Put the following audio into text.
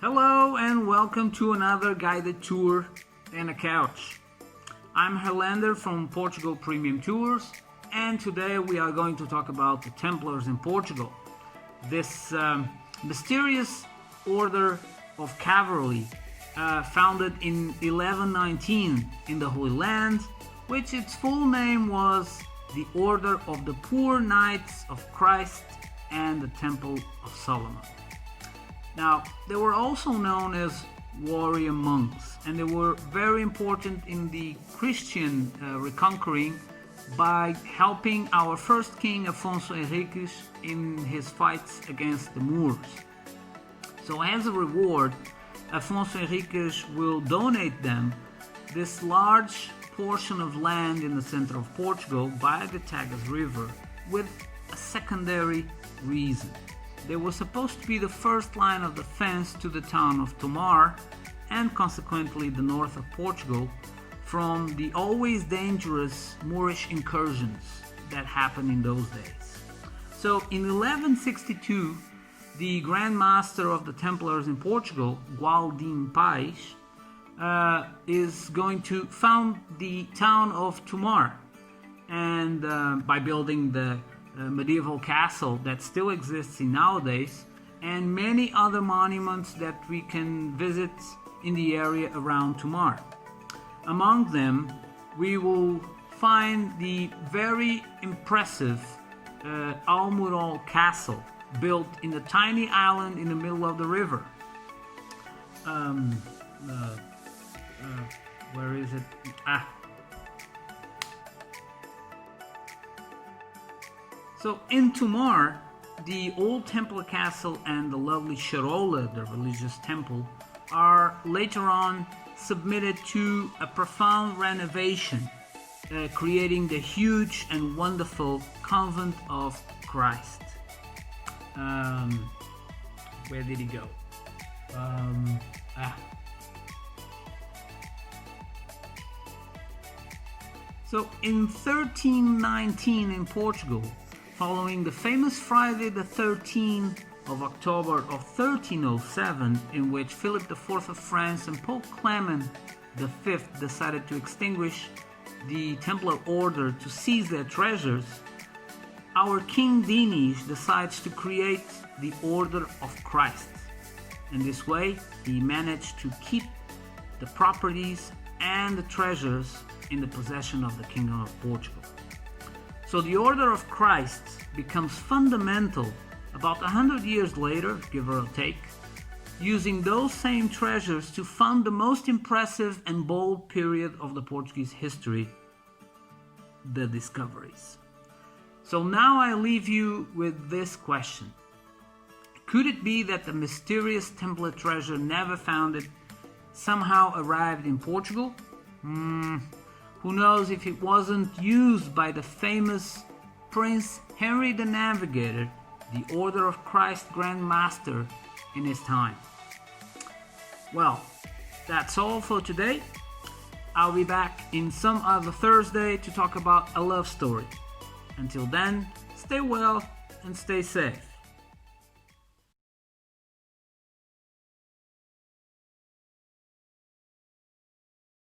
Hello and welcome to another guided tour and a couch. I'm Herlander from Portugal Premium Tours, and today we are going to talk about the Templars in Portugal. This mysterious order of cavalry founded in 1119 in the Holy Land, which its full name was the Order of the Poor Knights of Christ and the Temple of Solomon. Now, they were also known as warrior monks, and they were very important in the Christian reconquering by helping our first king Afonso Henriques in his fights against the Moors. So as a reward, Afonso Henriques will donate them this large portion of land in the center of Portugal by the Tagus River with a secondary reason. They were supposed to be the first line of defense to the town of Tomar and consequently the north of Portugal from the always dangerous Moorish incursions that happened in those days. So in 1162, the Grand Master of the Templars in Portugal, Gualdim Pais, is going to found the town of Tomar, and by building the medieval castle that still exists nowadays, and many other monuments that we can visit in the area around Tomar. Among them, we will find the very impressive Almurol Castle, built in a tiny island in the middle of the river. Where is it? So in Tomar, the old Templar castle and the lovely Charola, the religious temple, are later on submitted to a profound renovation, creating the huge and wonderful Convent of Christ. Where did he go? So in 1319 in Portugal, following the famous Friday the 13th of October of 1307, in which Philip IV of France and Pope Clement V decided to extinguish the Templar order to seize their treasures, our King Dinis decides to create the Order of Christ. In this way, he managed to keep the properties and the treasures in the possession of the Kingdom of Portugal. So the Order of Christ becomes fundamental about 100 years later, give or take, using those same treasures to fund the most impressive and bold period of the Portuguese history, the discoveries. So now I leave you with this question. Could it be that the mysterious Templar treasure never found somehow arrived in Portugal? Who knows if it wasn't used by the famous Prince Henry the Navigator, the Order of Christ Grand Master, in his time. Well, that's all for today. I'll be back in some other Thursday to talk about a love story. Until then, stay well and stay safe.